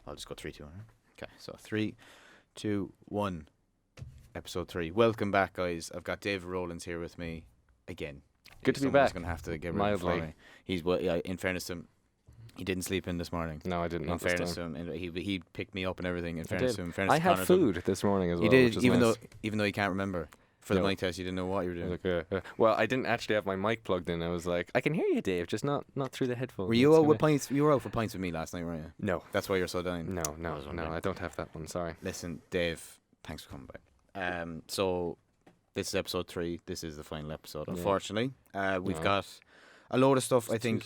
I'll just go 3, 2, 1. Okay, so 3, 2, 1. Episode 3. Welcome back, guys. I've got David Rowlands here with me again. Good to be Someone's back. going to have to get rid of me. He's in fairness to him, he didn't sleep in this morning. No, I didn't. In fairness to him, he picked me up and everything. In fairness to him, I had food this morning as well. He did, which is even nice. though he can't remember. For the mic test, you didn't know what you were doing. Well, I didn't actually have my mic plugged in. I was like, I can hear you, Dave, just not through the headphones. Were you out with pints? You were out for pints with me last night, weren't you? No. That's why you're so down. No, I don't have that one. Sorry. Listen, Dave, thanks for coming back. So this is episode 3. This is the final episode. Unfortunately, we've got a load of stuff. I think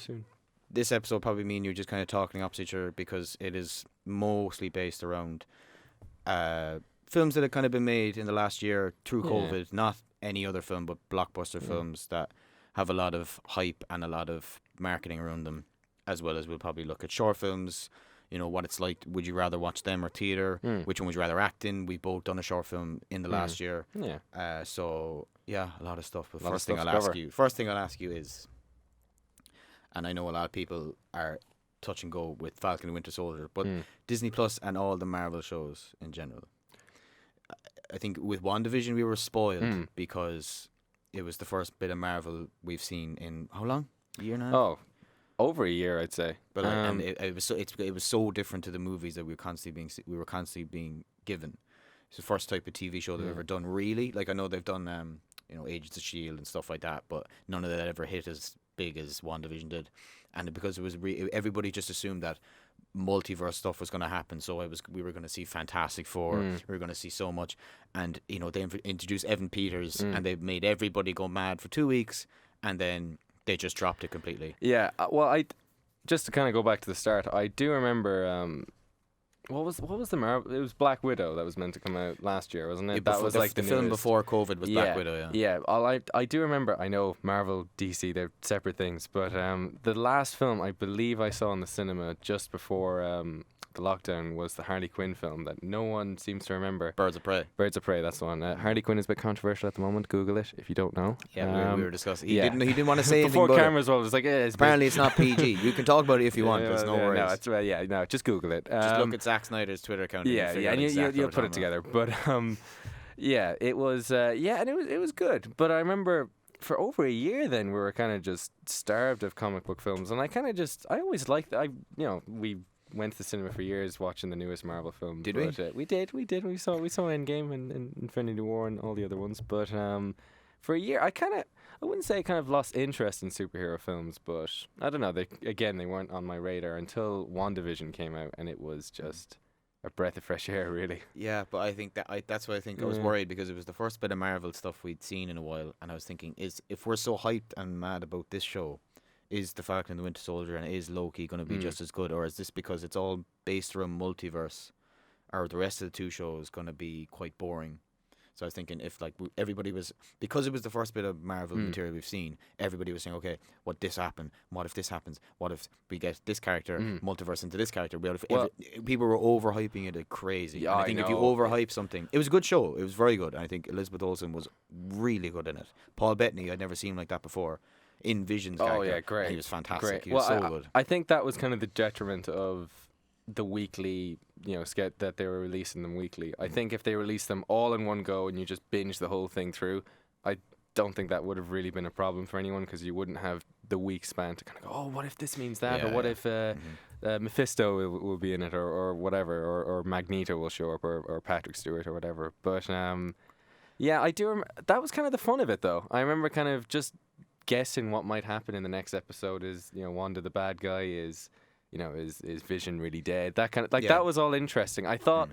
this episode probably me and you just kind of talking opposite each other because it is mostly based around films that have kind of been made in the last year through COVID, not any other film, but blockbuster films that have a lot of hype and a lot of marketing around them, as well as we'll probably look at short films, you know, what it's like. Would you rather watch them or theatre? Which one would you rather act in? We've both done a short film in the last year. So, a lot of stuff. But first thing I'll ask you is, and I know a lot of people are touch and go with Falcon and Winter Soldier, but Disney Plus and all the Marvel shows in general. I think with WandaVision we were spoiled because it was the first bit of Marvel we've seen in how long? A year now? Oh, over a year, I'd say. But and it was so different to the movies that we were constantly being given. It's the first type of TV show they've ever done. Really, like I know they've done Agents of S.H.I.E.L.D. and stuff like that, but none of that ever hit as big as WandaVision did. And because it was everybody just assumed that multiverse stuff was going to happen, so we were going to see Fantastic Four, we were going to see so much, and they introduced Evan Peters and they made everybody go mad for 2 weeks, and then they just dropped it completely. Yeah, well, I just to kind of go back to the start, I do remember what was the Marvel? It was Black Widow that was meant to come out last year, wasn't it? That was like the film before COVID was Black Widow. Yeah. I do remember. I know Marvel, DC, they're separate things, but the last film I believe I saw in the cinema just before the lockdown was the Harley Quinn film that no one seems to remember. Birds of Prey. That's the one. Harley Quinn is a bit controversial at the moment. Google it if you don't know. Yeah, we were discussing. He didn't want to say anything before about cameras. Well, it was like apparently it's not PG. You can talk about it if you want. There's no worries. No, just Google it. Just look at Zack Snyder's Twitter account. And you'll put it together. But it was and it was good. But I remember for over a year then we were kind of just starved of comic book films, and I always liked we went to the cinema for years watching the newest Marvel film. Did we? We did. We saw Endgame and Infinity War and all the other ones. But for a year, I wouldn't say I kind of lost interest in superhero films, but I don't know. They weren't on my radar until WandaVision came out, and it was just a breath of fresh air, really. Yeah, but I think that's why I think I was worried, because it was the first bit of Marvel stuff we'd seen in a while, and I was thinking, if we're so hyped and mad about this show, is the Falcon and the Winter Soldier and is Loki going to be just as good, or is this because it's all based around multiverse, or the rest of the two shows going to be quite boring? So I was thinking if everybody was, because it was the first bit of Marvel material we've seen, everybody was saying, okay, what this happened? What if this happens? What if we get this character multiverse into this character? People were overhyping it crazy. Yeah, and I think if you overhype something, it was a good show. It was very good. And I think Elizabeth Olsen was really good in it. Paul Bettany, I'd never seen him like that before. In Vision's character. Oh yeah, great. And he was fantastic. Great. He was so good. I think that was kind of the detriment of the weekly, sketch that they were releasing them weekly. I think if they released them all in one go and you just binge the whole thing through, I don't think that would have really been a problem for anyone, because you wouldn't have the week span to kind of go, oh, what if this means that, or what if Mephisto will be in it, or whatever, or Magneto will show up, or Patrick Stewart or whatever. But I do. That was kind of the fun of it, though. I remember kind of just guessing what might happen in the next episode. Is Wanda the bad guy? Is Vision really dead? That kind of that was all interesting. I thought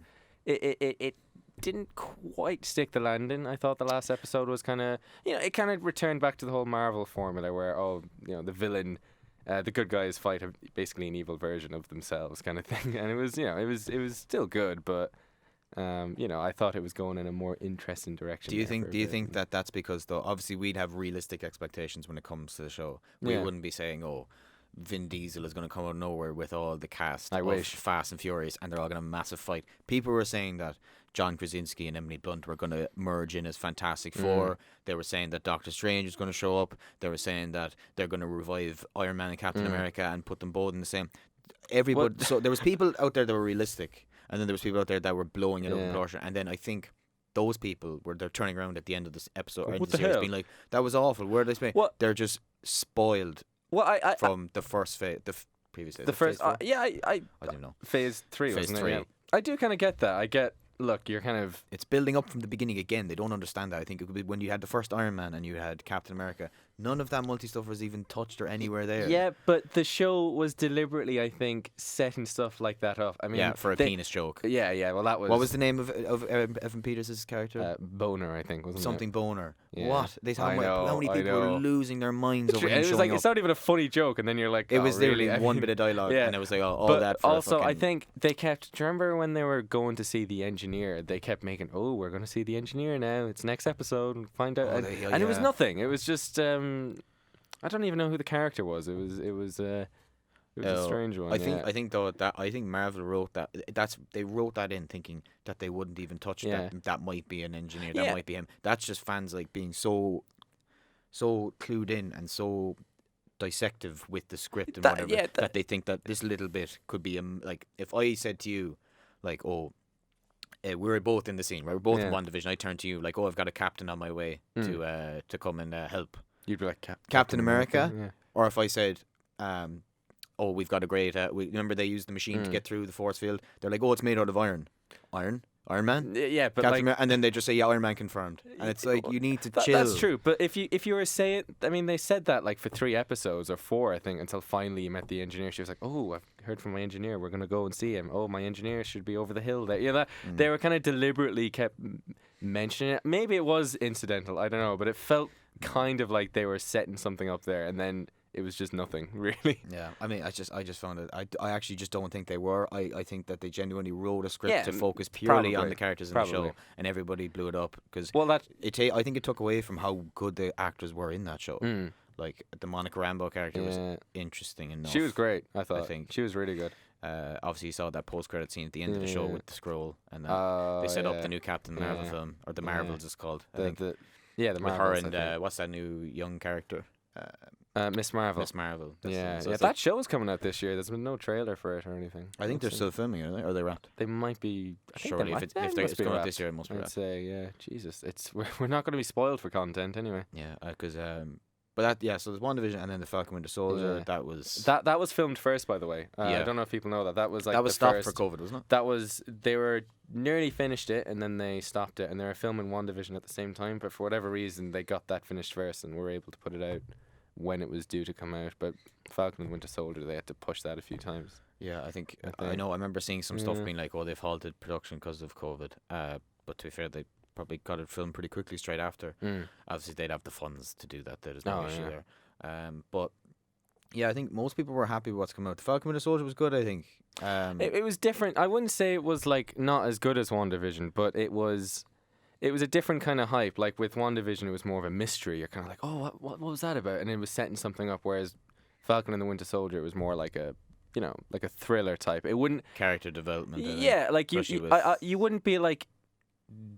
it didn't quite stick the landing. I thought the last episode was kind of it kind of returned back to the whole Marvel formula where the villain, the good guys fight basically an evil version of themselves kind of thing, and it was still good, but I thought it was going in a more interesting direction. Do you think that that's because, though, obviously we'd have realistic expectations when it comes to the show. We wouldn't be saying, oh, Vin Diesel is going to come out of nowhere with all the cast of Fast and Furious and they're all going to have a massive fight. People were saying that John Krasinski and Emily Blunt were going to merge in as Fantastic Four. They were saying that Doctor Strange was going to show up. They were saying that they're going to revive Iron Man and Captain America and put them both in the same. everybody. So there was people out there that were realistic, and then there was people out there that were blowing it up in Yeah. proportion. And then I think those people they're turning around at the end of this episode or What end of the the series, hell? being like, "That was awful. Where did they spend?" What? They're just spoiled Well, I from the first phase, previous phase. the first, phase four? I I don't know. phase 3, Phase wasn't 3. it? Yeah. I do kind of get that. I get. Look, you're kind of. It's building up from the beginning again. They don't understand that. I think it could be when you had the first Iron Man and you had Captain America. None of that multi stuff was even touched or anywhere there. Yeah, but the show was deliberately, I think, setting stuff like that up. I mean, yeah, for a penis joke. Yeah. Well, that was. What was the name of Evan Peters' character? Boner, I think, wasn't Something Boner. Yeah. What? They talking I about know, how many I people were know. losing their minds over it? him It was showing like up. it's not even a funny joke, and then you're like, It oh, was really? literally one bit of dialogue, Yeah. and it was like, all But that for also, a I fucking... think they kept. Do you remember when they were going to see the engineer? They kept making, "Oh, we're going to see the engineer now. It's next episode. And find out." Oh, and it was yeah. nothing. It was just. I don't even know who the character was. It was a strange one. I think though that Marvel wrote that. They wrote that in thinking that they wouldn't even touch Yeah. that might be an engineer. That Yeah. might be him. That's just fans like being so clued in and so dissective with the script and That- whatever yeah, that they think that this little bit could be like if I said to you like, oh, we were both in the scene, right? We're both in Yeah. one division. I turned to you like, oh, I've got a captain on my way to come and help. You'd be like Captain America? Yeah. Or if I said, oh, we've got a great... remember they used the machine to get through the force field? They're like, oh, it's made out of iron. Iron Man? Yeah, but Captain like America, and then they just say, yeah, Iron Man confirmed. And it's like, you need to chill. That's true. But if you were saying, I mean, they said that like for 3 episodes or 4, I think, until finally you met the engineer. She was like, "Oh, I've heard from my engineer. We're gonna go and see him. Oh, my engineer should be over the hill there." You know, they were kind of deliberately kept mentioning it. Maybe it was incidental. I don't know, but it felt kind of like they were setting something up there, and then it was just nothing really. Yeah, I mean, I just found it. I actually just don't think they were. I think that they genuinely wrote a script Yeah, to focus purely on probably. the characters in Probably. the show, and everybody blew it up because Well, that I think it took away from how good the actors were in that show. Like the Monica Rambeau character was interesting enough. she was great. I thought. I think she was really good. Obviously, you saw that post-credit scene at the end of the show with the scroll, and then Oh, they set up yeah. the new Captain Marvel Yeah. film, or the Marvels, it's called. I The think. the With Marvels, her I and think. what's that new young character? Miss Marvel. Miss Marvel. That's the Yeah, one. So yeah. it's That like- show's coming out this year. There's been no trailer for it or anything. I think they're still filming it, are they? Or are they wrapped? They might be. I think they Surely, might- if yeah, it's it must be coming out wrapped. this year, it must be I'd wrapped. say, yeah. Jesus, we're not going to be spoiled for content anyway. Yeah, because but that so there's WandaVision and then the Falcon Winter Soldier. Yeah. That was That was filmed first, by the way. Yeah. I don't know if people know that. That was like that was the stopped first, for COVID, wasn't it? That was they were nearly finished it and then they stopped it and they were filming WandaVision at the same time. But for whatever reason, they got that finished first and were able to put it out when it was due to come out. But Falcon and Winter Soldier, they had to push that a few times. Yeah, I think I I think. know. I remember seeing some stuff Yeah. being like, "Oh, they've halted production because of COVID." But to be fair, they probably got it filmed pretty quickly straight after. Obviously, they'd have the funds to do that. There's no Oh, issue yeah. there. But yeah, I think most people were happy with what's coming out. The Falcon Winter Soldier was good, I think. It was different. I wouldn't say it was like not as good as WandaVision, but it was a different kind of hype. Like with WandaVision, it was more of a mystery. You're kind of like, oh, what was that about? And it was setting something up. Whereas Falcon and the Winter Soldier, it was more like a like a thriller type. It wouldn't. Character development. I think, Yeah, like especially with- you wouldn't be like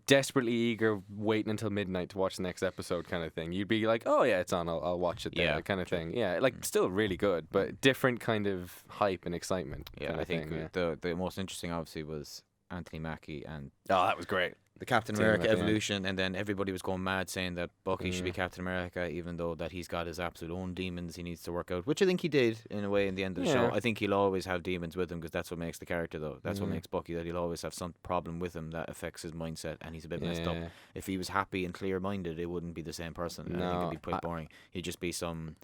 desperately eager waiting until midnight to watch the next episode kind of thing. You'd be like, oh yeah, it's on, I'll watch it there, Yeah, kind of thing. Yeah, like still really good, but different kind of hype and excitement. Yeah, kind I of think thing, yeah. the most interesting obviously was Anthony Mackie and Oh, that was great. the Captain Team America at the end. evolution, and then everybody was going mad saying that Bucky should be Captain America, even though that he's got his absolute own demons he needs to work out, which I think he did in a way in the end of the show. Yeah. I think he'll always have demons with him because that's what makes the character, though. That's what makes Bucky, that he'll always have some problem with him that affects his mindset, and he's a bit messed up. Yeah. If he was happy and clear-minded, it wouldn't be the same person. I think No, it'd be quite boring. He'd just be some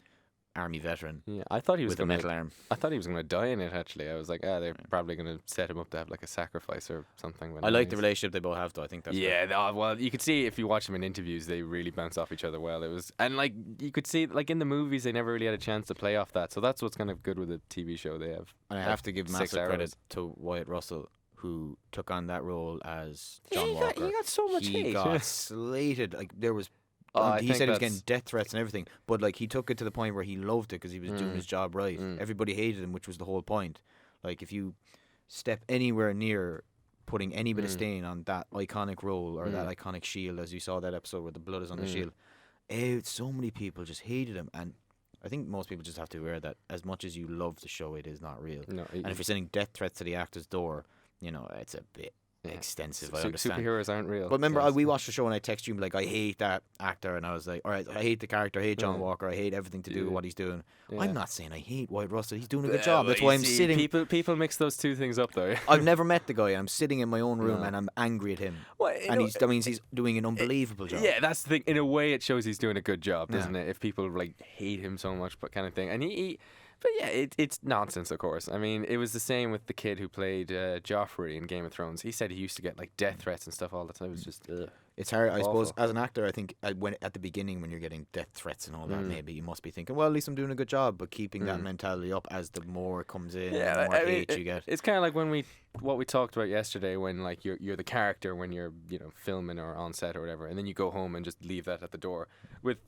army veteran Yeah, I thought he was with a gonna. metal arm. I thought he was gonna die in it. Actually, I was like, they're probably gonna set him up to have like a sacrifice or something. But I no, like the he's- relationship they both have, though. I think that's Yeah, well, you could see if you watch them in interviews, they really bounce off each other well. It was, and like you could see, like in the movies, they never really had a chance to play off that. So that's what's kind of good with the TV show they have. And I like have to give 6 massive credit hours. to Wyatt Russell, who took on that role as John he Walker. got so much He hate. got slated. Like there was, Oh, I he think said he was getting that's- death threats and everything. But like he took it to the point where he loved it because he was doing his job right. Everybody hated him, which was the whole point. Like if you step anywhere near putting any bit of stain on that iconic role or that iconic shield, as you saw that episode where the blood is on the shield, so many people just hated him. And I think most people just have to be aware that as much as you love the show, it is not real. No, and if you're sending death threats to the actor's door, it's a bit extensive. I understand. Superheroes aren't real. But remember, we watched the show and I texted you and be like, I hate that actor, and I was like, all right, I hate the character, I hate John Walker, I hate everything to do with what he's doing. I'm not saying I hate Wyatt Russell. He's doing a good job. That's why I'm sitting. People mix those two things up, though. I've never met the guy. I'm sitting in my own room and I'm angry at him. And that means he's doing an unbelievable job. Yeah, that's the thing. In a way, it shows he's doing a good job, doesn't it? If people hate him so much, but kind of thing. And but yeah, it's nonsense, of course. I mean, it was the same with the kid who played Joffrey in Game of Thrones. He said he used to get death threats and stuff all the time. It was just it's hard, I awful. suppose. As an actor, I think when at the beginning when you're getting death threats and all that, maybe you must be thinking, well, at least I'm doing a good job. But keeping that mentality up as the more it comes in, the more hate you get. It's kind of like what we talked about yesterday, when you're the character when you're filming or on set or whatever, and then you go home and just leave that at the door.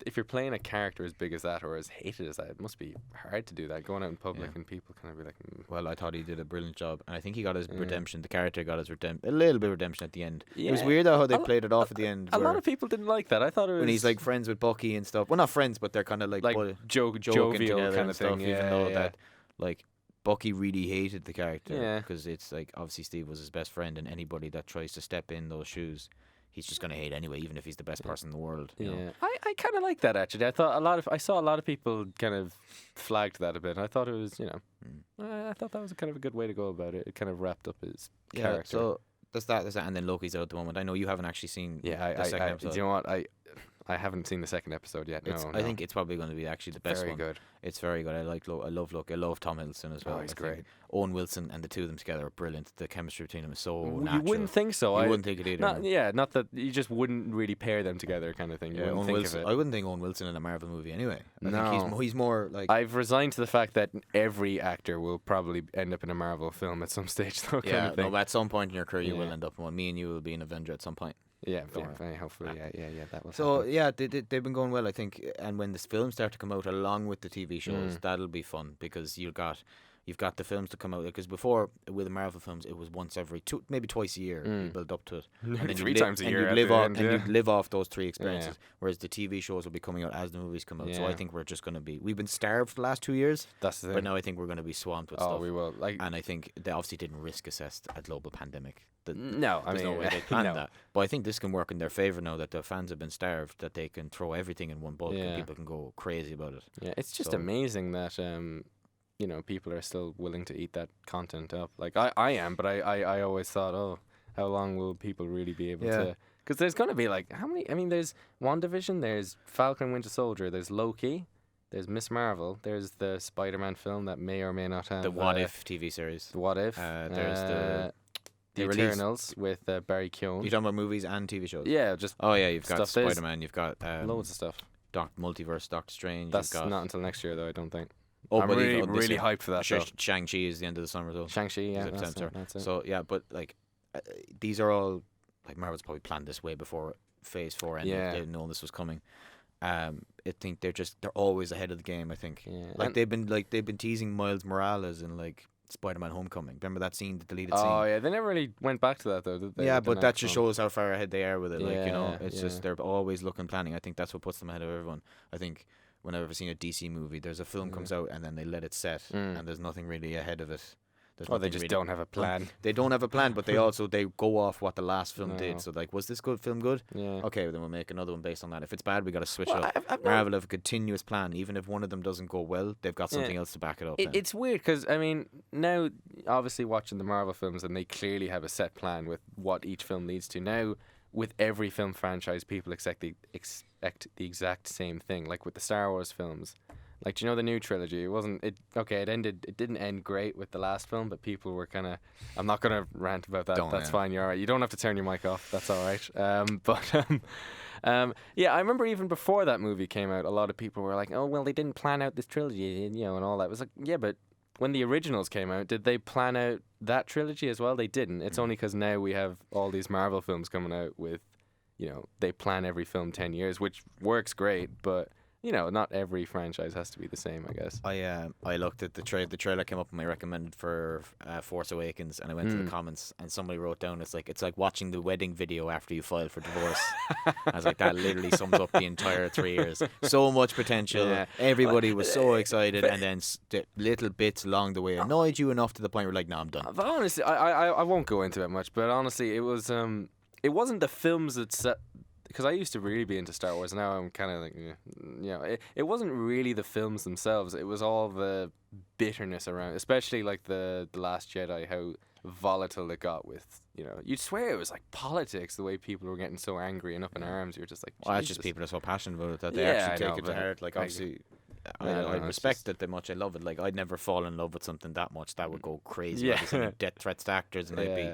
If you're playing a character as big as that or as hated as that, it must be hard to do that, going out in public and people kind of be like, Well, I thought he did a brilliant job, and I think he got his redemption. The character got his a little bit of redemption at the end. It was weird how they played it off at the end. A lot of people didn't like that. I thought it was when he's friends with Bucky and stuff. Well, not friends, but they're kind of joking jovial kind of stuff. Thing. Even though that Bucky really hated the character because it's obviously Steve was his best friend, and anybody that tries to step in those shoes, he's just going to hate anyway, even if he's the best person in the world. You know? I kind of like that, actually. I saw a lot of people kind of flagged that a bit. And I thought it was, I thought that was kind of a good way to go about it. It kind of wrapped up his character. So there's that, and then Loki's out at the moment. I know you haven't actually seen the second episode. Do you know what? I haven't seen the second episode yet. I think it's probably going to be actually the best one. Very good. It's very good. I love Loki. I love Tom Hiddleston as well. Oh, he's great. Owen Wilson and the two of them together are brilliant. The chemistry between them is so natural. You wouldn't think so. You wouldn't think it either. Not that you just wouldn't really pair them together, kind of thing. You wouldn't think Wilson, of it. I wouldn't think Owen Wilson in a Marvel movie anyway. I no, think he's more like. I've resigned to the fact that every actor will probably end up in a Marvel film at some stage, though. Yeah, kind of thing. No, at some point in your career, you will end up in one. Me and you will be an Avenger at some point. Yeah, hopefully, that will. So happen. They've been going well, I think. And when the films start to come out along with the TV shows, that'll be fun because you've got the films to come out. Because before with the Marvel films, it was once every maybe twice a year. You build up to it, and then 3 times a year. You'd live off those 3 experiences. Yeah. Whereas the TV shows will be coming out as the movies come out. Yeah. So I think we're just going to be. We've been starved the last 2 years. That's the thing. But now I think we're going to be swamped with stuff. Oh, we will. And I think they obviously didn't risk assess a global pandemic. There's no way they planned that. But I think this can work in their favour now that the fans have been starved, that they can throw everything in one bulk and people can go crazy about it. Yeah, it's just amazing that people are still willing to eat that content up. Like I am, but I always thought, how long will people really be able to? Because there's going to be how many? I mean, there's WandaVision, there's Falcon and Winter Soldier, there's Loki, there's Miss Marvel, there's the Spider-Man film that may or may not have the What If TV series. The What If. There's the Eternals with Barry Keoghan. You're talking about movies and TV shows? Yeah, just you've got Spider-Man, you've got loads of stuff. Multiverse, Doctor Strange. That's not until next year, though, I don't think. I'm really hyped for that. Shang-Chi is the end of the summer, though. Shang-Chi, yeah. That's it. So, but these are all, Marvel's probably planned this way before Phase 4 ended. They didn't know this was coming. I think they're always ahead of the game, I think. Yeah. They've been teasing Miles Morales in, Spider-Man Homecoming. Remember that scene, the deleted scene? Oh, yeah. They never really went back to that, though, did they? Yeah, but that just shows how far ahead they are with it. It's just they're always looking, planning. I think that's what puts them ahead of everyone. I think whenever I've seen a DC movie, there's a film comes out and then they let it set and there's nothing really ahead of it. They just don't have a plan. They don't have a plan, but they go off what the last film did. So was this film good? Yeah. Okay, well, then we'll make another one based on that. If it's bad, we got to switch up. Marvel have a continuous plan. Even if one of them doesn't go well, they've got something else to back it up. It's weird because now obviously watching the Marvel films, and they clearly have a set plan with what each film leads to. Now with every film franchise, people expect the exact same thing. Like with the Star Wars films. Do you know the new trilogy? It didn't end great with the last film, but people were kind of. I'm not going to rant about that. That's fine. You're all right. You don't have to turn your mic off. That's all right. I remember even before that movie came out, a lot of people were like, "Oh, well, they didn't plan out this trilogy, and all that." It was like, yeah, but when the originals came out, did they plan out that trilogy as well? They didn't. It's only because now we have all these Marvel films coming out with, they plan every film 10 years, which works great, but not every franchise has to be the same, I guess. I looked at the trailer came up and I recommended for Force Awakens, and I went to the comments and somebody wrote down it's like watching the wedding video after you file for divorce. I was like, that literally sums up the entire 3 years. So much potential. Yeah. Everybody was so excited, and then little bits along the way annoyed you enough to the point where you're like, no, I'm done. But honestly, I won't go into it much, but honestly, it wasn't the films that set. Because I used to really be into Star Wars. Now I'm kind of like, it wasn't really the films themselves. It was all the bitterness around, especially like the Last Jedi, how volatile it got with, you'd swear it was like politics, the way people were getting so angry and up in arms. You're just like, Jesus. Well, it's just people are so passionate about it that they actually take it to heart. Like, obviously, I respect it that much. I love it. Like, I'd never fall in love with something that much. That would go crazy. Yeah. I'd be sending death threats to actors, and I'd be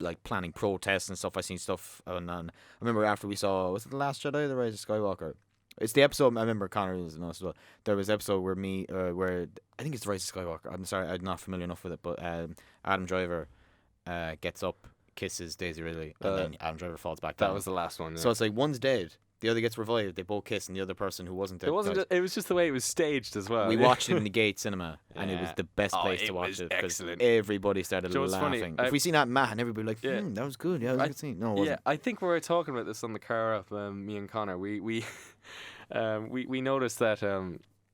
like planning protests and stuff. I seen stuff I remember after we saw, was it The Last Jedi, The Rise of Skywalker? It's the episode, I remember Connor was in us as well. There was an episode where where I think it's The Rise of Skywalker. I'm sorry, I'm not familiar enough with it, but Adam Driver gets up, kisses Daisy Ridley, and then Adam Driver falls back down. That was the last one. Yeah. So it's like one's dead, the other gets revived, they both kiss, and the other person who wasn't dead. It was just the way it was staged as well. We watched it in the Gate Cinema, and it was the best place to watch it because everybody started laughing. If we seen that Matt, and everybody like, that was good. Yeah, it was a good scene. No, it wasn't. Yeah, I think we were talking about this on the car up, me and Connor. We noticed that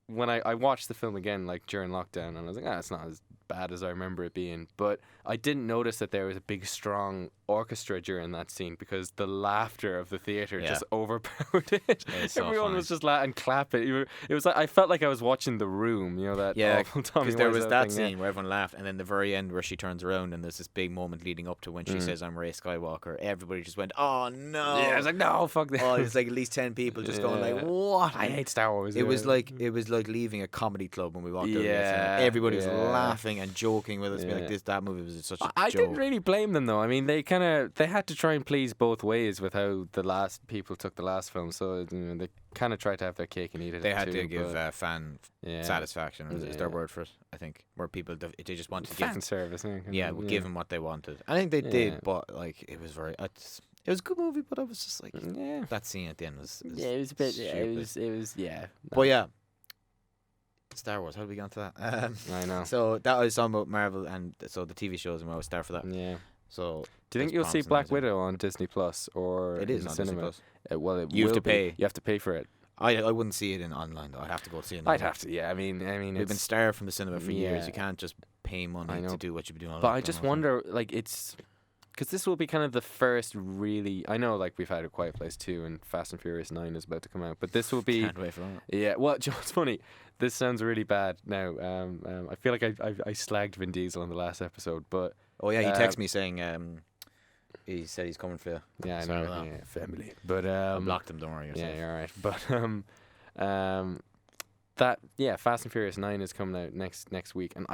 when I watched the film again, like during lockdown, and I was like, it's not as bad as I remember it being, but I didn't notice that there was a big strong orchestra during that scene because the laughter of the theater just overpowered it. Everyone was just laughing and clapping. It was like I felt like I was watching The Room, that awful Tommy because there was that thing, scene where everyone laughed, and then the very end where she turns around and there's this big moment leading up to when she says, "I'm Rey Skywalker." Everybody just went, "Oh no!" Yeah, I was like, "No, fuck that." Oh, it's like at least 10 people just going like, "What?" I hate Star Wars. It was like leaving a comedy club when we walked out. Everybody was laughing and joking with us, being like, "That movie was such a joke." I didn't really blame them though. I mean, they had to try and please both ways with how the last people took the last film, so they kind of tried to have their cake and eat it. They had to give fan satisfaction, is their word for it, I think, where people they just wanted to give fan service. Give them what they wanted. I think they did, but like it was it was a good movie, but I was just like, that scene at the end was it was a bit stupid. it was But yeah, Star Wars, how did we get onto that? I know. So that was talking about Marvel, and so the TV shows, and I was there for that. Yeah. So do you think you'll see Black Widow on Disney Plus or it is in on cinema? Disney Plus. Well, you have to pay. You have to pay for it. I wouldn't see it in online though. I'd have to go see it. I'd have to. Yeah. I mean, we've been starved from the cinema for years. You can't just pay money to do what you've been doing. But I just wonder, like, it's because this will be kind of the first really. I know, like, we've had A Quiet Place 2 and Fast and Furious 9 is about to come out, but this will be. Can't wait for that. Yeah. Well, you know, it's funny. This sounds really bad now. I feel like I slagged Vin Diesel on the last episode, but. Oh yeah, he texted me saying he said he's coming for you. Yeah, I know. Yeah, family. But I blocked him. Don't worry. Yeah, you're all right. But Fast and Furious 9 is coming out next week, and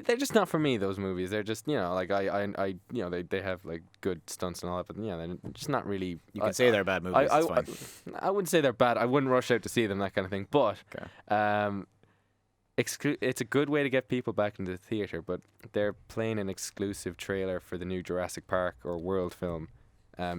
they're just not for me. Those movies, they're just like they have like good stunts and all that, but they're just not really. You can say they're bad movies. I wouldn't say they're bad. I wouldn't rush out to see them, that kind of thing. But it's a good way to get people back into the theater, but they're playing an exclusive trailer for the new Jurassic Park or World film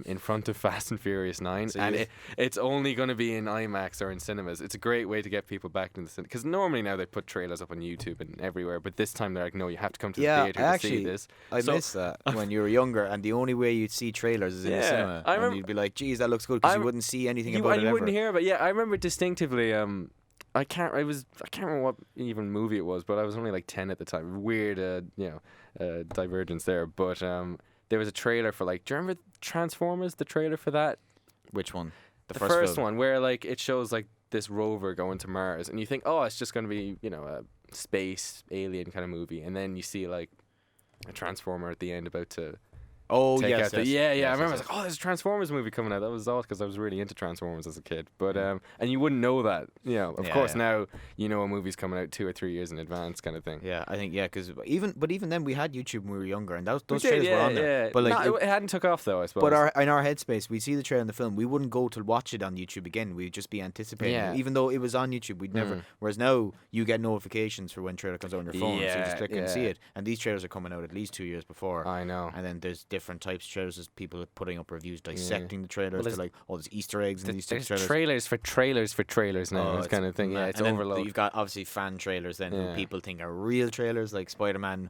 in front of Fast and Furious 9, and it's only going to be in IMAX or in cinemas. It's a great way to get people back into the cinema, because normally now they put trailers up on YouTube and everywhere, but this time they're like, no, you have to come to the theater to see this. I miss that when you were younger, and the only way you'd see trailers is in the cinema, and you'd be like, geez, that looks good, because you wouldn't see anything about it you wouldn't hear about it. I remember distinctively I can't remember what even movie it was, but I was only like 10 at the time. Weird divergence there, but there was a trailer for, like, do you remember Transformers, the trailer for that? Which one? The first one, where like it shows like this rover going to Mars, and you think, oh, it's just going to be, a space alien kind of movie, and then you see like a Transformer at the end about to take out the, I remember I was like, oh, there's a Transformers movie coming out. That was odd because I was really into Transformers as a kid, but and you wouldn't know that, of course now a movie's coming out 2 or 3 years in advance kind of thing. I think because even then we had YouTube when we were younger, and those trailers were on there, but like it hadn't took off though, I suppose. But in our headspace, we see the trailer in the film, we wouldn't go to watch it on YouTube again. We'd just be anticipating even though it was on YouTube, we'd never. Whereas now you get notifications for when trailer comes out on your phone, so you just click and see it, and these trailers are coming out at least 2 years before. I know. And then there's different different types of trailers. There's people putting up reviews dissecting the trailers. Well, They're like, oh, there's Easter eggs in these There's trailers. trailers for trailers now. This kind of thing. Yeah, it's and overload. Then you've got obviously fan trailers then who people think are real trailers, like Spider-Man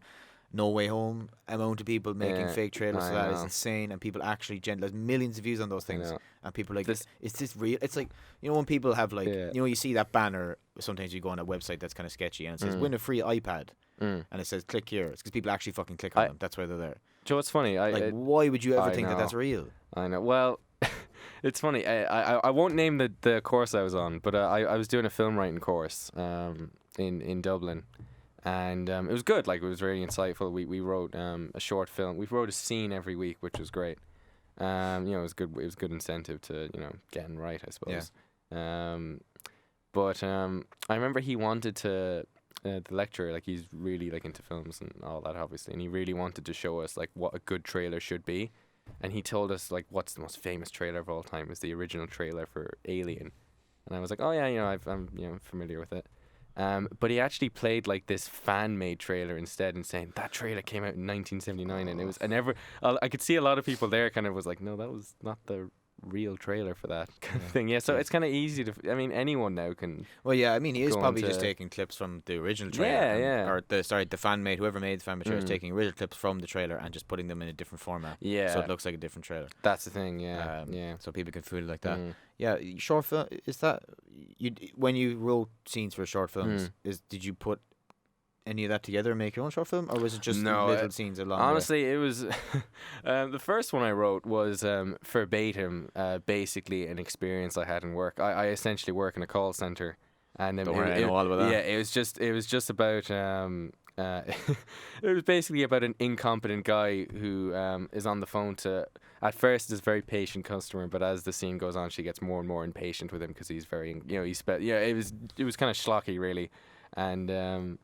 No Way Home. Amount of people making fake trailers for that is insane, and people actually there's millions of views on those things, and people are like, is this real? It's like, you know, when people have like, you know, you see that banner. Sometimes you go on a website that's kind of sketchy and it says win a free iPad, and it says click here. It's because people actually fucking click on them. That's why they're there. Joe, it's funny. Why would you ever think that that's real? I know. Well, it's funny. I won't name the course I was on, but I was doing a film writing course in Dublin, and it was good. Like, it was very insightful. We wrote a short film. We wrote a scene every week, which was great. You know, it was good. It was good incentive to, you know, getting right, I suppose. Yeah. But I remember he wanted to. The lecturer, like, he's really like into films and all that, obviously, and he really wanted to show us like what a good trailer should be, and he told us like what's the most famous trailer of all time is the original trailer for Alien, and I was like, oh yeah, you know, I'm you know, familiar with it, but he actually played like this fan-made trailer instead, and saying that trailer came out in 1979, and it was, I could see a lot of people there kind of was like, no, that was not the real trailer for that kind of thing. Yeah, so it's kind of easy to. I mean, anyone now can. Well, yeah, I mean, he is probably just taking clips from the original trailer. Or the fan made, whoever made the fan made trailer is taking original clips from the trailer and just putting them in a different format. Yeah. So it looks like a different trailer. That's the thing. Yeah. Yeah. So people can feel it like that. Yeah. Short film, is that you when you wrote scenes for short films? Did you put any of that together and make your own short film, or was it just little scenes along? Honestly, it was the first one I wrote was verbatim, basically an experience I had in work. I essentially work in a call center, and I know all about that. Yeah, it was just about it was basically about an incompetent guy who is on the phone to. At first, is a very patient customer, but as the scene goes on, she gets more and more impatient with him because he's very, you know, it was kind of schlocky, really, and.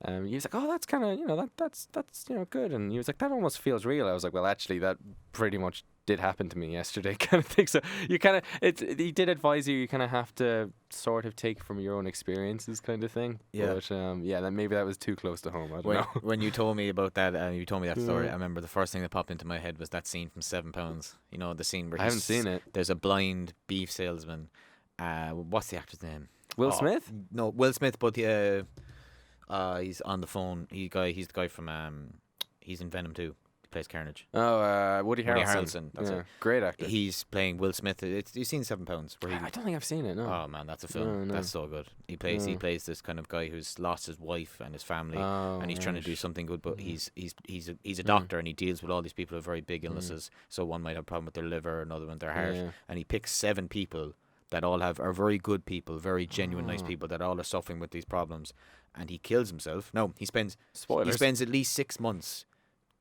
He was like, oh, that's kind of, you know, that's you know, good. And he was like, that almost feels real. I was like, well, actually, that pretty much did happen to me yesterday, kind of thing. So you kind of, he did advise you kind of have to sort of take from your own experiences, kind of thing. Yeah. But then maybe that was too close to home. I don't know. When you told me about that, you told me that story, I remember the first thing that popped into my head was that scene from 7 Pounds. You know, the scene where I haven't seen it. There's a blind beef salesman. What's the actor's name? Will Smith? No, Will Smith, but he's on the phone. He's the guy from he's in Venom 2. He plays Carnage. Oh, Woody Harrelson. That's it. Great actor. He's playing Will Smith. You've seen 7 Pounds? I don't think I've seen it. No. Oh man, that's a film. No. That's so good. He plays this kind of guy who's lost his wife and his family, and he's trying to do something good. But he's a doctor, and he deals with all these people with very big illnesses. So one might have a problem with their liver, another one with their heart, and he picks 7 people that all are very good people, very genuine, nice people that all are suffering with these problems. And he kills himself. No, he spends at least 6 months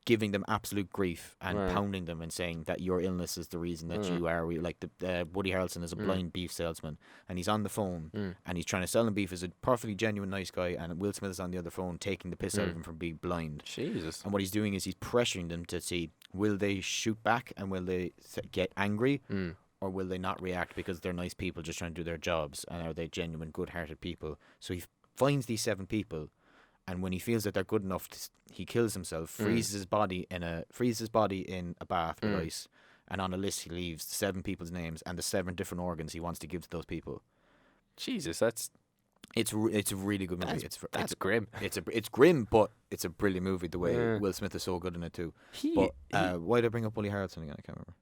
giving them absolute grief and pounding them and saying that your illness is the reason that you are. Like Woody Harrelson is a blind beef salesman, and he's on the phone and he's trying to sell him beef as a perfectly genuine, nice guy, and Will Smith is on the other phone taking the piss out of him for being blind. Jesus. And what he's doing is he's pressuring them to see, will they shoot back and will they get angry? Or will they not react because they're nice people just trying to do their jobs, and are they genuine, good-hearted people? So he finds these 7 people, and when he feels that they're good enough, he kills himself, freezes his body in a bath with ice, and on a list he leaves 7 people's names and the 7 different organs he wants to give to those people. Jesus, it's a really good movie. That's grim. It's grim, but it's a brilliant movie. The way Will Smith is so good in it too. Why did I bring up Woody Harrelson again? I can't remember.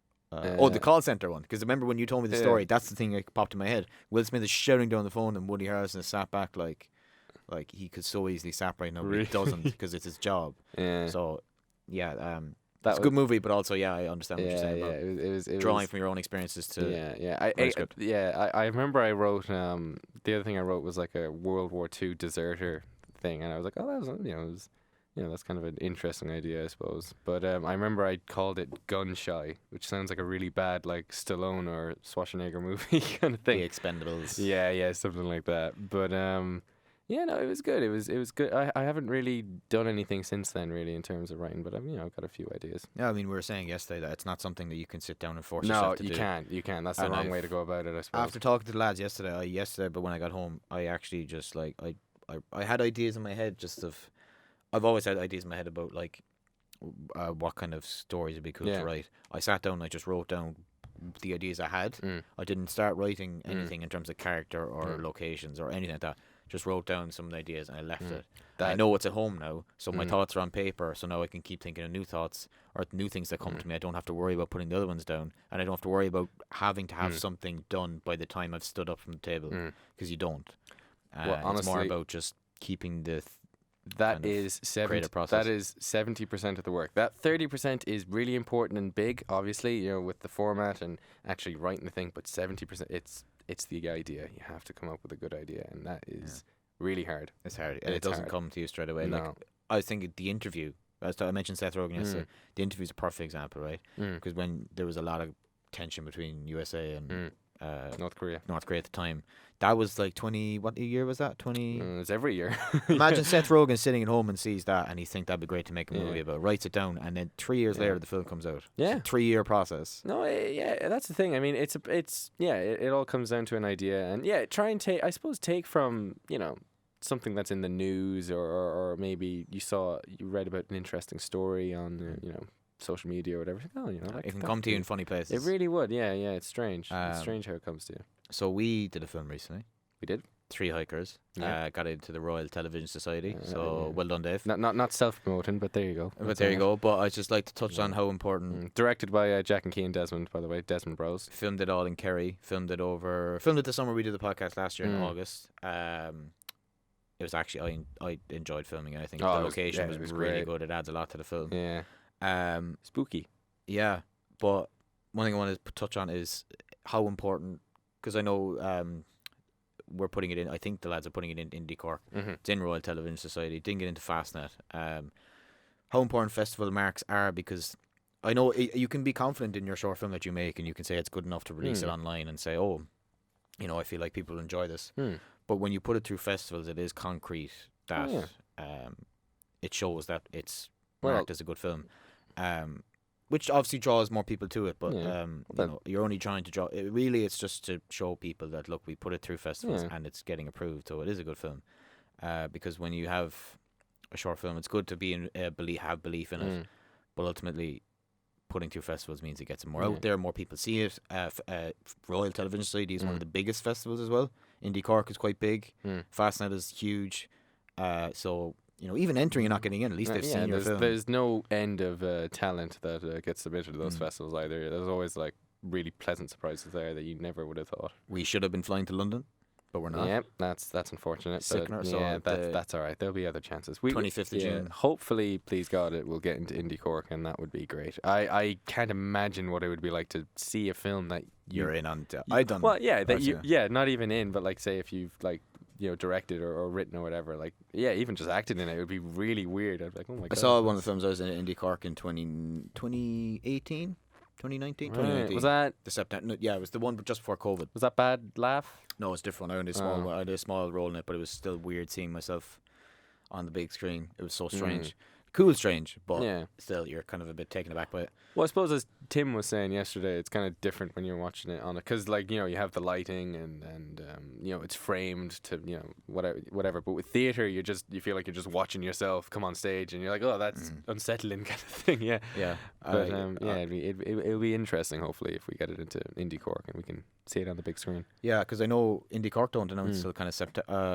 The call center one, because remember when you told me the story, that's the thing that popped in my head. Will Smith is shouting down the phone, and Woody Harrelson is sat back like he could so easily sap right now, but he doesn't because it's his job. Yeah. So that's a good movie, but also I understand what you're saying about it drawing from your own experiences to I remember I wrote the other thing I wrote was like a World War II deserter thing, and I was like, oh, that was that's kind of an interesting idea, I suppose. But I remember I called it Gun Shy, which sounds like a really bad, like, Stallone or Schwarzenegger movie kind of thing. The Expendables. Yeah, something like that. But it was good. It was good. I haven't really done anything since then, really, in terms of writing. But I've got a few ideas. Yeah, I mean, we were saying yesterday that it's not something that you can sit down and force yourself to do. No, you can't. That's the wrong way to go about it, I suppose. After talking to the lads yesterday, but when I got home, I actually just I had ideas in my head just of. I've always had ideas in my head about like what kind of stories would be cool to write. I sat down and I just wrote down the ideas I had. I didn't start writing anything in terms of character or locations or anything like that. Just wrote down some of the ideas and I left it. I know it's at home now, so my thoughts are on paper, so now I can keep thinking of new thoughts or new things that come to me. I don't have to worry about putting the other ones down, and I don't have to worry about having to have something done by the time I've stood up from the table, because you don't. Well, honestly, it's more about just keeping the that is 70% of the work. That 30% is really important and big, obviously, you know, with the format and actually writing the thing, but 70% it's the idea. You have to come up with a good idea, and that is really hard. It's hard, and it doesn't come to you straight away. No. Like, I was thinking the interview, I mentioned Seth Rogen yesterday. The interview is a perfect example, right? Because when there was a lot of tension between USA and North Korea at the time, that was like 20. What year was that? 20. It's every year. Imagine Seth Rogen sitting at home and sees that, and he thinks that'd be great to make a movie about. Writes it down, and then 3 years later, the film comes out. Yeah, it's a 3-year process. No, that's the thing. I mean, it all comes down to an idea, and try and take from, you know, something that's in the news, or maybe you read about an interesting story on you know, social media or whatever. Oh, you know, it can come to you in funny places. It really would. Yeah. It's strange. It's strange how it comes to you. So we did a film recently. We did. 3 hikers. Got into the Royal Television Society. Well done, Dave. Not self-promoting, but there you go. But I'd just like to touch on how important. Directed by Jack and Cian Desmond, by the way, Desmond Bros. Filmed it all in Kerry. Filmed it the summer we did the podcast last year in August. It was actually I enjoyed filming it. I think the location was really good. It adds a lot to the film. Yeah. Spooky. Yeah, but one thing I want to touch on is how important, because I know we're putting it in. I think the lads are putting it in Indie Cork. It's in Royal Television Society. Didn't get into Fastnet. How important festival marks are, because I know you can be confident in your short film that you make, and you can say it's good enough to release it online and say, oh, you know, I feel like people enjoy this. But when you put it through festivals, it is concrete that it shows that it's marked as a good film, which obviously draws more people to it. But you know, you're only trying to draw. It's just to show people that, look, we put it through festivals and it's getting approved, so it is a good film. Because when you have a short film, it's good to be have belief in it, but ultimately, putting through festivals means it gets more out there, more people see it. Royal Television Society is one of the biggest festivals as well. Indie Cork is quite big. Fastnet is huge. So, you know, even entering, you're not getting in. At least they've seen your film. There's no end of talent that gets submitted to those festivals either. There's always like really pleasant surprises there that you never would have thought. We should have been flying to London, but we're not. Yeah, that's unfortunate. That's all right. There'll be other chances. 25th of June. Hopefully, please God, it will get into Indie Cork, and that would be great. I can't imagine what it would be like to see a film that you're in on. I done. Well, not even in, but like, say if you've like, you know, directed or written or whatever, like, even just acted in it would be really weird. I'd be like, oh my God. I saw one of the films I was in Indie Cork in 2018. 2019? Right. 2019. Was that the September? No, yeah, it was the one just before COVID. Was that Bad Laugh? No, it's different. I had a small role in it, but it was still weird seeing myself on the big screen. It was so strange. Cool, strange, but still, you're kind of a bit taken aback by it. Well, I suppose as Tim was saying yesterday, it's kind of different when you're watching it on it, because, like, you know, you have the lighting and you know, it's framed to, you know, whatever. But with theater, you feel like you're just watching yourself come on stage, and you're like, oh, that's unsettling kind of thing. Yeah. But it'll be interesting. Hopefully, if we get it into Indie Cork and we can see it on the big screen. Yeah, because I know Indie Cork don't announce until kind of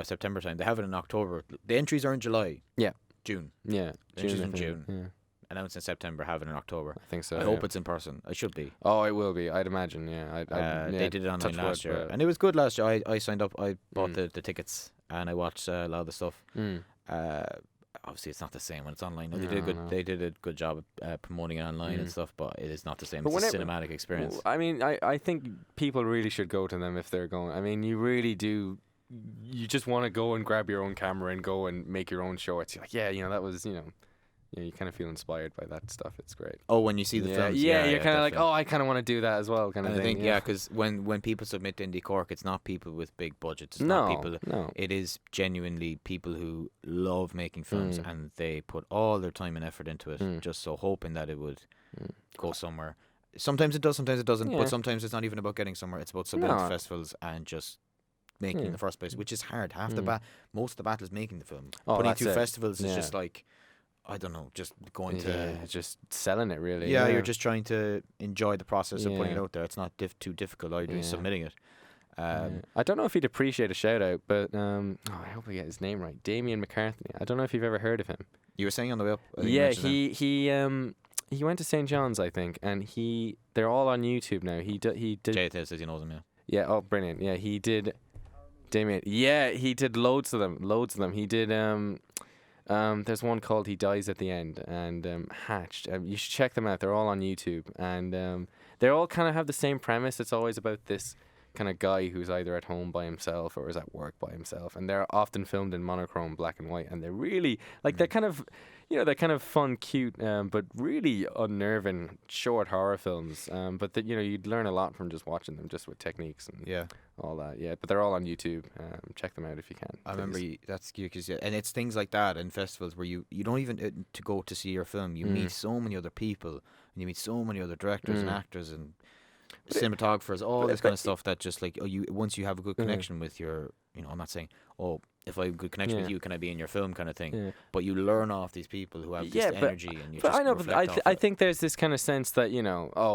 September time. They have it in October. The entries are in July. Yeah. June. Yeah. June in June. Yeah. Announced in September, have it in October. I think so. I hope it's in person. It should be. Oh, it will be. I'd imagine. Yeah. They did it online last year, and it was good last year. I signed up. I bought the tickets, and I watched a lot of the stuff. Obviously, it's not the same when it's online. They did a good job of promoting it online and stuff, but it is not the same. It's a cinematic experience. I mean, I think people really should go to them if they're going. I mean, you really do. You just want to go and grab your own camera and go and make your own shorts. You're like, you know, that was, you know, you kind of feel inspired by that stuff. It's great. Oh, when you see the films. Yeah, you're kind of like, oh, I kind of want to do that as well, kind of thing. I think, because when people submit to Indie Cork, it's not people with big budgets. It's not people. No. It is genuinely people who love making films, and they put all their time and effort into it, just so hoping that it would go somewhere. Sometimes it does, sometimes it doesn't, but sometimes it's not even about getting somewhere. It's about submitting to festivals and just making it in the first place, which is hard. Most of the battle is making the film. Putting it through festivals is just like, I don't know, just going to just selling it really. Yeah, you're just trying to enjoy the process of putting it Yeah. out there. It's not too difficult either. Yeah. Submitting it. I don't know if he'd appreciate a shout out, but I hope I get his name right. Damien McCartney. I don't know if you've ever heard of him. You were saying on the way up. I think you Yeah, mentioned him. he went to St. John's, I think, and they're all on YouTube now. He did. Jay says he knows him. Yeah. Yeah. Oh, brilliant. Yeah, he did. Damien. Yeah, he did loads of them. He did. There's one called "He Dies at the End" and "Hatched." You should check them out. They're all on YouTube, and they all kind of have the same premise. It's always about this kind of guy who's either at home by himself or is at work by himself, and they're often filmed in monochrome black and white, and they're really like they're kind of fun, cute, but really unnerving short horror films. But that you'd learn a lot from just watching them, just with techniques and all that. Yeah, but they're all on YouTube. Check them out if you can. I remember that's because and it's things like that in festivals where you don't even to go to see your film. You meet so many other people, and you meet so many other directors and actors and cinematographers, all this kind of stuff that just like once you have a good connection with your, I'm not saying if I have a good connection with you, can I be in your film kind of thing, but you learn off these people who have this energy, and you but just I know, reflect but I think there's this kind of sense that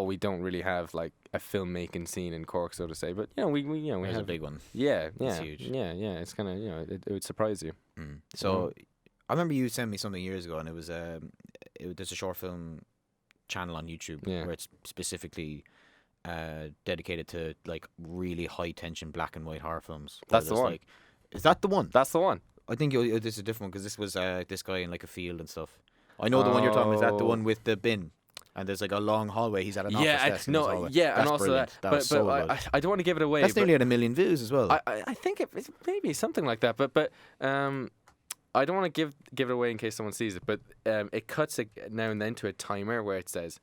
we don't really have like a filmmaking scene in Cork, so to say, but we have have a big one. It's huge. It's kind of it would surprise you. So I remember you sent me something years ago, and it was there's a short film channel on YouTube where it's specifically dedicated to like really high tension black and white horror films. That's the one. Like, is that the one? That's the one. I think this is a different one because this was this guy in like a field and stuff. I know the one you're talking about. Is that the one with the bin? And there's like a long hallway. He's at an office desk. And also brilliant. But so I don't want to give it away. That's nearly at 1 million views as well. I think it's maybe something like that. But I don't want to give it away in case someone sees it. But it cuts now and then to a timer where it says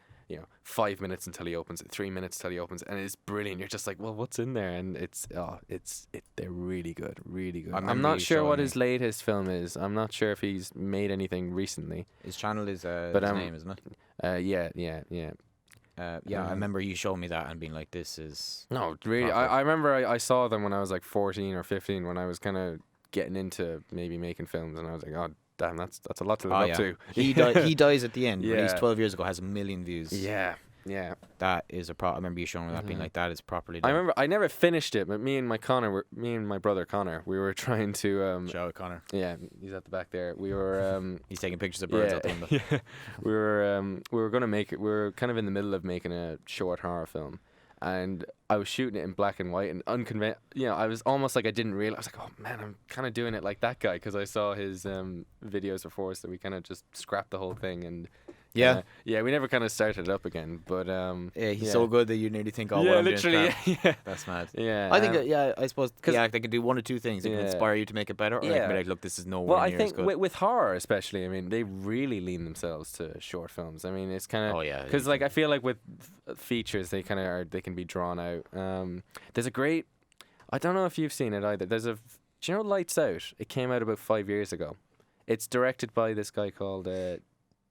5 minutes until he opens it, 3 minutes until he opens it, and it's brilliant. You're just like, well, what's in there? And they're really good, really good. I'm not sure what his latest film is. I'm not sure if he's made anything recently. His channel is his name, isn't it? Yeah. I remember you showing me that and being like, this is no, really. I remember I saw them when I was like 14 or 15 when I was kind of getting into maybe making films, and I was like, oh damn, that's a lot to live up to. He dies at the end. Released 12 years ago, has 1 million views. Yeah. That is I remember you showing me that, being like, that is properly I done. remember I never finished it, but me and my brother Connor, we were trying to shout out Connor. Yeah, he's at the back there. We were he's taking pictures of birds out the window. Yeah. We were gonna make it. We were kind of in the middle of making a short horror film, and I was shooting it in black and white and I was almost like I didn't realize. I was like, oh man, I'm kind of doing it like that guy, because I saw his videos before, so we kind of just scrapped the whole thing and. We never kind of started it up again, but he's so good that you nearly think, oh, well, literally, that's mad. Yeah, I think I suppose they can do one or two things. They can inspire you to make it better, or they can be like, look, this is nowhere near as good. Well, I think with horror especially, I mean, they really lean themselves to short films. I mean, it's kind of because like I feel like with features they can be drawn out. There's a great, I don't know if you've seen it either. Do you know Lights Out? It came out about 5 years ago. It's directed by this guy called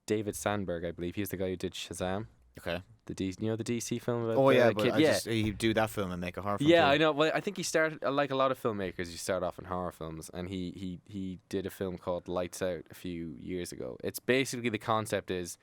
David Sandberg, I believe. He's the guy who did Shazam. Okay. The DC film about the kid. He'd do that film and make a horror film. Yeah, too. I know. Well, I think he started, like a lot of filmmakers, you start off in horror films, and he did a film called Lights Out a few years ago. It's basically, the concept is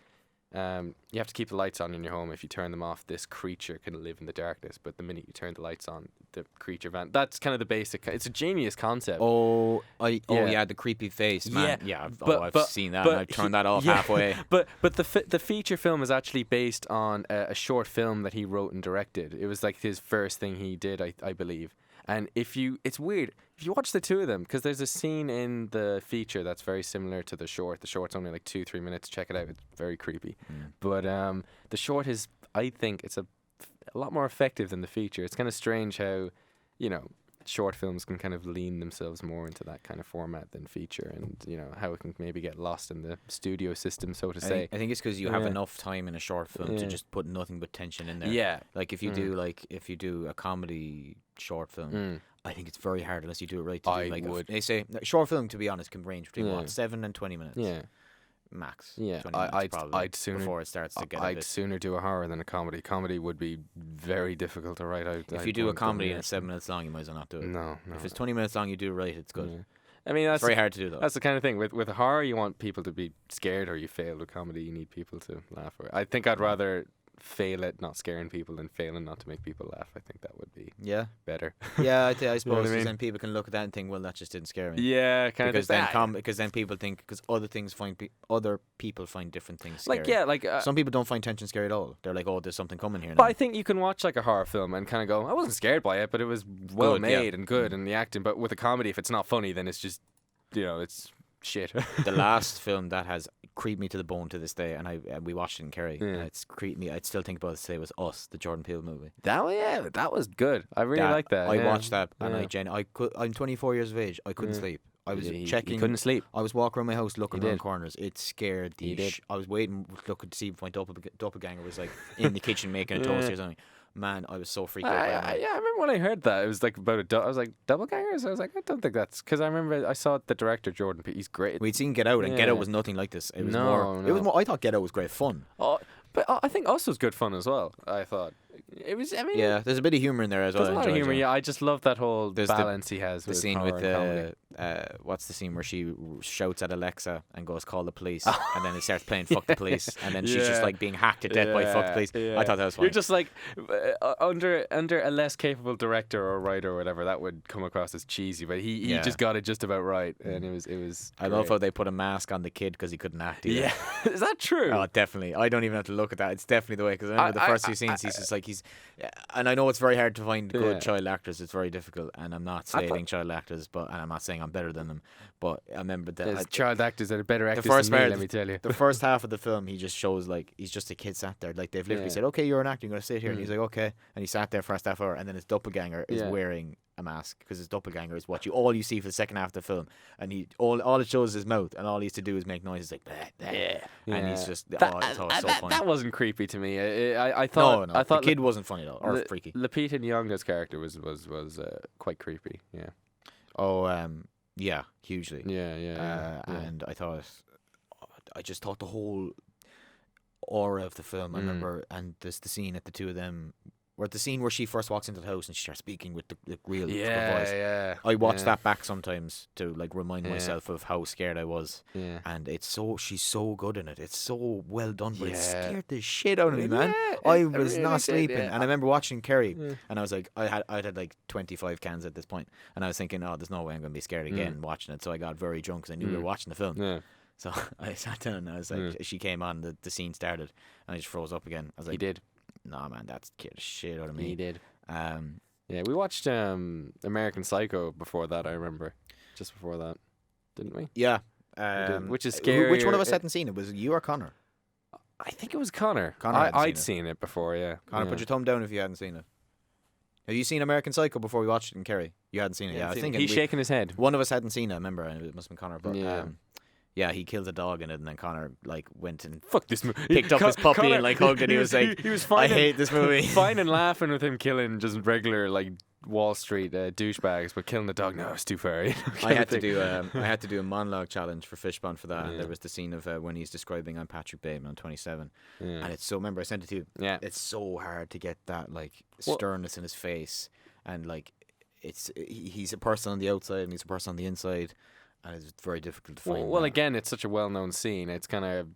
you have to keep the lights on in your home. If you turn them off, this creature can live in the darkness, but the minute you turn the lights on, the creature That's kind of the basic. It's a genius concept. The creepy face, man. I've seen that, and I've turned that off halfway. But the feature film is actually based on a short film that he wrote and directed. It was like his first thing he did, I believe. And it's weird if you watch the two of them, because there's a scene in the feature that's very similar to the short. The short's only like 2-3 minutes. Check it out. It's very creepy. But the short is, I think, it's a lot more effective than the feature. It's kind of strange how, short films can kind of lean themselves more into that kind of format than feature, and how it can maybe get lost in the studio system, so to say. I think it's because you have enough time in a short film to just put nothing but tension in there. Yeah. Like if you do a comedy short film, I think it's very hard unless you do it right. They say short film, to be honest, can range between 7 and 20 minutes. Yeah. Max. Yeah, 20 minutes I'd sooner before it starts to get. I'd sooner do a horror than a comedy. Comedy would be very difficult to write out. If you do a comedy and it's 7 minutes long, you might as well not do it. No. If it's 20 minutes long, you do it right, it's good. I mean, It's very hard to do, though. That's the kind of thing. With horror, you want people to be scared, or you fail. With comedy, you need people to laugh. I think I'd rather fail at not scaring people than failing not to make people laugh. I think that would be better. Yeah, I suppose. You know what I Because mean? then people can look at that and think, well, that just didn't scare me. Yeah, kind Because of. then because then people think, because other people find different things scary. Like Some people don't find tension scary at all. They're like, oh, there's something coming here But now. I think you can watch like a horror film and kind of go, I wasn't scared by it, but it was well Good, made yeah. and good and the acting. But with a comedy, if it's not funny, then it's just, it's shit. The last film that has creeped me to the bone to this day, and we watched it in Kerry, and it's creeped me. I'd still think about it today, was Us, the Jordan Peele movie. That was good. I really liked that. I watched that, and I'm 24 years of age. I couldn't sleep. I was checking. You couldn't sleep. I was walking around my house looking around corners. It scared You the did. I was waiting, looking to see if my doppelganger was like in the kitchen making a toast or something. Man, I was so freaked out by that. I remember when I heard that. It was like about I was like, doppelgangers? I was like, I don't think that's... Because I remember I saw the director, Jordan Peele. He's great. We'd seen Get Out, and Get Yeah. Out was nothing like this. It was No. It was more. I thought Get Out was great fun. Oh, but I think Us was good fun as well, I thought. It was, I mean... Yeah, there's a bit of humor in there as well. There's a lot of humor, yeah. I just love that whole There's balance he has The with scene horror with and comedy. what's the scene where she shouts at Alexa and goes, call the police, and then it starts playing Fuck the Police, and then she's just like being hacked to death by Fuck the Police. Yeah. I thought that was funny. You're just like, under a less capable director or writer or whatever, that would come across as cheesy, but he just got it just about right, and it was I love how they put a mask on the kid because he couldn't act either. Yeah. Is that true? Oh, definitely. I don't even have to look at that. It's definitely the way, because I remember the first few scenes, he's just like, and I know it's very hard to find good child actors. It's very difficult, and I'm not slating child actors, and I'm not saying I'm better than them, but I remember that There's child actors that are better actors first than me, part- let me tell you. the first half of the film, he just shows like he's just a kid sat there. Like they've literally said, okay, you're an actor, you're going to sit here. And he's like, okay. And he sat there for first half hour, and then his doppelganger is wearing a mask, because his doppelganger is what all you see for the second half of the film. And all it shows is his mouth, and all he has to do is make noises like that. And he's just, it's so funny. That wasn't creepy to me. I thought No, I thought the kid wasn't funny at all, or freaky. Lupita Nyong'o's character was quite creepy. Yeah. Oh, yeah, hugely. Yeah. And I just thought the whole aura of the film. I remember, and there's the scene at the two of them, or the scene where she first walks into the house and she starts speaking with the real voice. Yeah. I watch that back sometimes to like remind myself of how scared I was. Yeah. And she's so good in it. It's so well done, but it scared the shit out of me, man. Yeah, I it was really not did, sleeping, yeah. and I remember watching Kerry, and I was like, I'd had like 25 cans at this point, and I was thinking, oh, there's no way I'm going to be scared again watching it. So I got very drunk because I knew we were watching the film. Yeah. So I sat down and I was like, she came on, the scene started, and I just froze up again. I was like, He did. nah, man, that scared the shit out of me. He did. Um, Yeah, we watched American Psycho before that, I remember. Just before that. Didn't we? yeah. Which is Which one of us scarier. hadn't seen it? Was it you or Connor? I think it was Connor. Connor hadn't I'd seen seen it before, yeah. Connor, yeah. put your thumb down if you hadn't seen it. Have you seen American Psycho before we watched it in Kerry? You hadn't seen it, yeah. I think he's shaking his head. one of us hadn't seen it. I remember, and it must have been Connor. But Yeah. yeah, he kills a dog in it, and then Connor like went and Fuck this movie. picked up his puppy and like hugged it. He was like, he was I fine. hate this movie. Fine and laughing with him killing just regular like Wall Street douchebags, but killing the dog, no, it's too far. I had to do a monologue challenge for Fishbond for that, and there was the scene of when he's describing I'm Patrick Bateman, I'm 27, and it's so. Remember, I sent it to you. Yeah. It's so hard to get that like sternness in his face, and like he's a person on the outside and he's a person on the inside, and it's very difficult to find. Well, again, it's such a well-known scene. It's kind of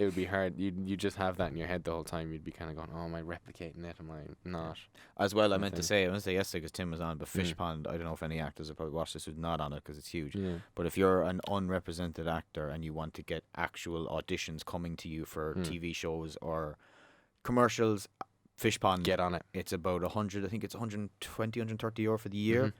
it would be hard. You just have that in your head the whole time. You'd be kind of going, "Oh, am I replicating it? Am I not?" As well, I meant to say yesterday because Tim was on, but Fishpond, I don't know if any actors have probably watched this who's not on it because it's huge. Yeah. But if you're an unrepresented actor and you want to get actual auditions coming to you for TV shows or commercials, Fishpond, Get on it. It's about 100, I think it's 120, 130 euro for the year.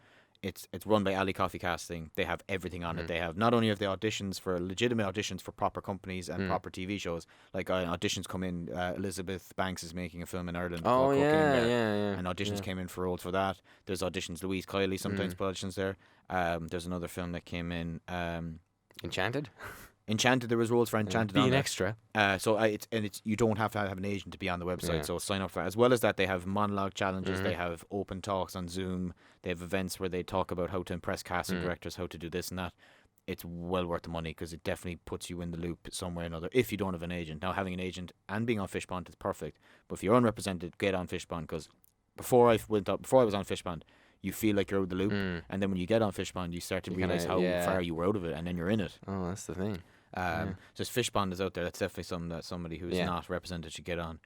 It's run by Ali Coffee Casting. They have everything on it. They have not only have they auditions for legitimate auditions for proper companies and proper TV shows. Like auditions come in. Elizabeth Banks is making a film in Ireland. Oh called Cooking there, yeah. and auditions came in for roles for that. There's auditions. Louise Kiley sometimes put auditions there. There's another film that came in. Enchanted. Enchanted. There was roles for Enchanted. Be on an there. extra. It's you don't have to have an agent to be on the website. Yeah. So sign up for that. As well as that, they have monologue challenges. They have open talks on Zoom. They have events where they talk about how to impress casting directors, how to do this and that. It's well worth the money because it definitely puts you in the loop somewhere or another if you don't have an agent. Now, having an agent and being on Fishpond is perfect. But if you're unrepresented, get on Fishpond because before I was on Fishpond, you feel like you're out of the loop, and then when you get on Fishpond, you start to realize how far you were out of it, and then you're in it. Oh, that's the thing. Just Fishpond is out there. That's definitely something that somebody who's not represented should get on.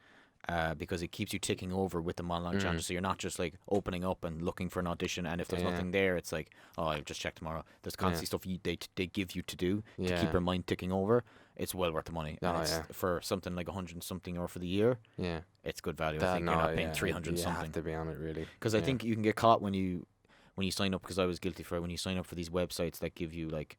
Because it keeps you ticking over with the monologue challenges, so you're not just like opening up and looking for an audition, and if there's nothing there, it's like, oh, I'll just check tomorrow. There's constantly stuff they give you to do to keep your mind ticking over. It's well worth the money. For something like 100 and something or for the year. Yeah, it's good value. I think you're not paying 300 something. You have to be on it really. Because I think you can get caught when you sign up. Because I was guilty for it. When you sign up for these websites that give you like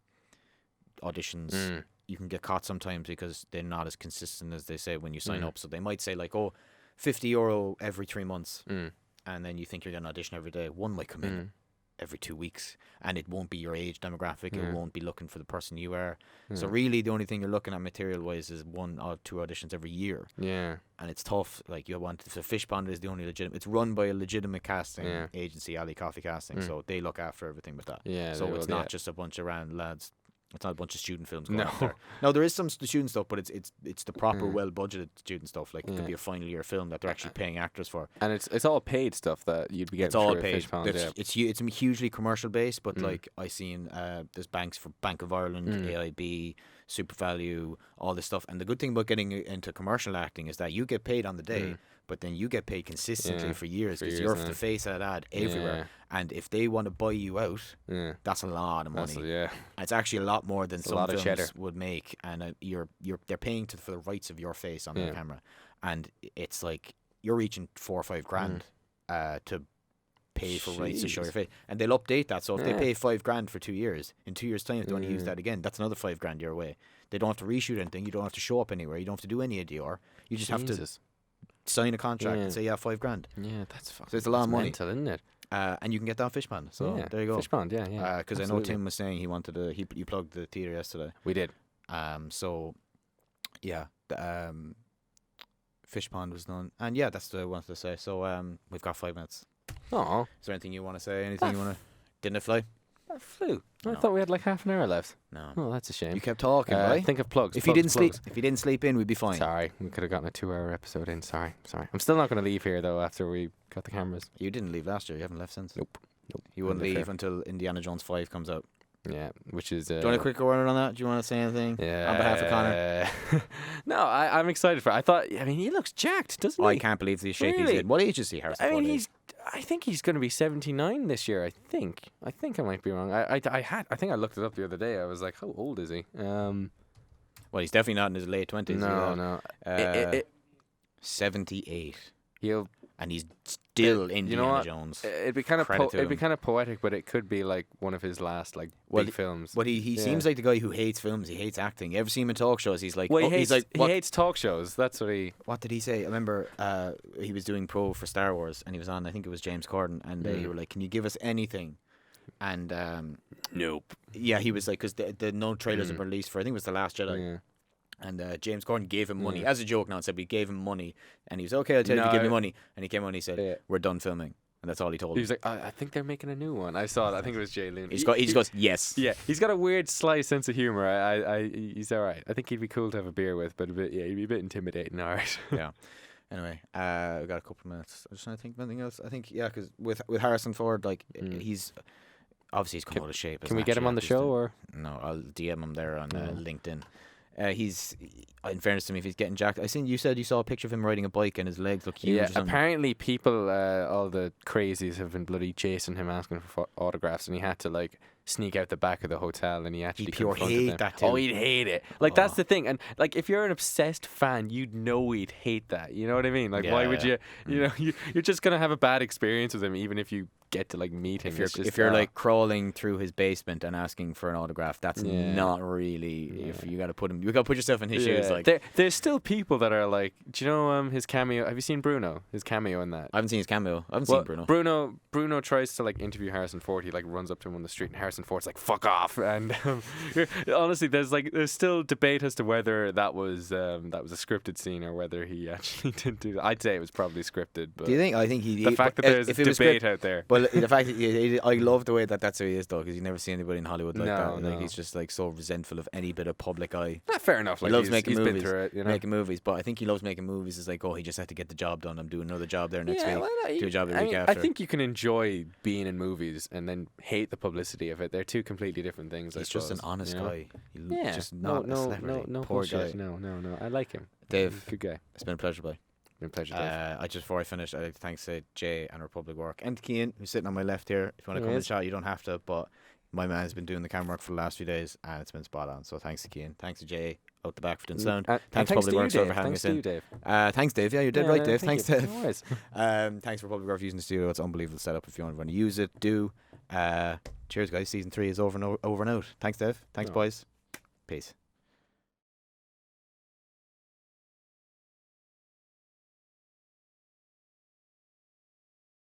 auditions. You can get caught sometimes because they're not as consistent as they say when you sign up. So they might say like, oh, €50 every 3 months. And then you think you're going to audition every day. One might come in every 2 weeks, and it won't be your age demographic. It won't be looking for the person you are. So really the only thing you're looking at material-wise is 1 or 2 auditions every year. Yeah. And it's tough. Like you want, so Fishpond is the only legitimate. It's run by a legitimate casting agency, Ali Coffee Casting. So they look after everything with that. Yeah. So it's not just a bunch of random lads. It's not a bunch of student films going out there. No, there is some student stuff, but it's the proper, well-budgeted student stuff. Like, it could be a final year film that they're actually paying actors for. And it's all paid stuff that you'd be getting. It's all paid. It's hugely commercial based, but like I seen, there's banks for Bank of Ireland, AIB, Super Value, all this stuff. And the good thing about getting into commercial acting is that you get paid on the day. But then you get paid consistently for years because you're the face of that ad everywhere. And if they want to buy you out, that's a lot of money. It's actually a lot more than some films would make. And they're paying for the rights of your face on the camera. And it's like you're reaching 4 or 5 grand to pay for rights to show your face. And they'll update that. So if they pay 5 grand for 2 years, in 2 years' time, if they want to use that again, that's another 5 grand your way. They don't have to reshoot anything. You don't have to show up anywhere. You don't have to do any ADR. You just have to sign a contract and say 5 grand. Yeah, that's fucking. So it's a lot of money, mental, isn't it? And you can get that on Fishpond. So there you go. Fishpond, because I know Tim was saying he wanted to. You plugged the theater yesterday. We did. So yeah, the Fishpond was done, and that's what I wanted to say. So we've got 5 minutes. Oh, is there anything you want to say? Anything you want to? Didn't it fly? That flew. I thought we had like half an hour left. No. Oh, that's a shame. You kept talking, right? Think of plugs. If you didn't sleep in, we'd be fine. Sorry, we could have gotten a 2-hour episode in. Sorry. I'm still not going to leave here though. After we got the cameras. You didn't leave last year. You haven't left since. Nope. You wouldn't leave until Indiana Jones 5 comes out. Yeah, which is. Do you want a quick word on that? Do you want to say anything? Yeah. On behalf of Connor. No, I'm excited for it. He looks jacked, doesn't he? I can't believe the shape he's in. What age is he, Harrison? I think he's going to be 79 this year. I think I might be wrong. I think I looked it up the other day. I was like, how old is he? Well, he's definitely not in his late 20s. No. 78. And he's still Indiana Jones. It'd be kind of poetic, but it could be like one of his last big films. But he seems like the guy who hates films. He hates acting. You ever see him in talk shows? He's like, he hates talk shows. That's what he. What did he say? I remember he was doing pro for Star Wars, and he was on. I think it was James Corden, and they were like, "Can you give us anything?" And nope. Yeah, he was like, because the no trailers have been released for. I think it was The Last Jedi. Yeah. And James Corden gave him money as a joke. Now and said, "We gave him money," and he was okay. I'll tell you to give me money. And he came on and he said, "We're done filming," and that's all he told. He was like, "I think they're making a new one." I saw it. I think it was Jay Looney. He just goes, "Yes." Yeah, he's got a weird, sly sense of humor. He's all right. I think he'd be cool to have a beer with, but he'd be a bit intimidating. All right. Yeah. Anyway, we've got a couple of minutes. I'm just trying to think of anything else. I think because with Harrison Ford, he's obviously he's come out of shape. Can we get him on the show or no? I'll DM him there on LinkedIn. He's, in fairness to me, if he's getting jacked. You said you saw a picture of him riding a bike and his legs look huge. Yeah, apparently people, all the crazies have been bloody chasing him, asking for autographs, and he had to sneak out the back of the hotel, and he actually confronted them. That too. Oh, he'd hate it. That's the thing, and if you're an obsessed fan, you'd know he'd hate that. You know what I mean? Why would you? You know, you're just gonna have a bad experience with him, even if you get to meet him. If you're crawling through his basement and asking for an autograph, that's not really. Yeah. If you got to put yourself in his shoes. There's still people that are do you know his cameo? Have you seen Bruno? His cameo in that? I haven't seen his cameo. I haven't seen Bruno. Bruno tries to interview Harrison Ford. He runs up to him on the street, and Harrison Ford's like, "Fuck off!" And honestly, there's still debate as to whether that was a scripted scene or whether he actually didn't do that. I'd say it was probably scripted. But do you think? I think the fact that there's debate out there. But Well, the fact that I love the way that that's who he is, though, because you never see anybody in Hollywood like that. No. Like, he's just like so resentful of any bit of public eye. Fair enough. Like, he loves he's making movies. Been through it, you know? Making movies, but I think he loves making movies. It's like, oh, he just had to get the job done. I'm doing another job there next week. Well, do a job the week I after. I think you can enjoy being in movies and then hate the publicity of it. They're two completely different things. He's just an honest guy. Yeah, just not a celebrity. No, poor bullshit. guy. No. I like him. Dave, good guy. It's been a pleasure, boy. Been a pleasure, Dave. Before I finish, I'd like to thanks to Jay and RepublicOfWork and Cian, who's sitting on my left here. If you want to come and chat, you don't have to, but my man has been doing the camera work for the last few days, and it's been spot on. So thanks to Cian. Thanks to Jay out the back for doing sound. Thanks RepublicOfWork for having us in. Thanks, Dave. Yeah, you're dead right, Dave. Thanks, Dave. No worries. Thanks RepublicOfWork for using the studio. It's an unbelievable setup. If you want to use it, do. Cheers, guys. Season 3 is over and out. Thanks, Dave. Thanks, boys. Peace.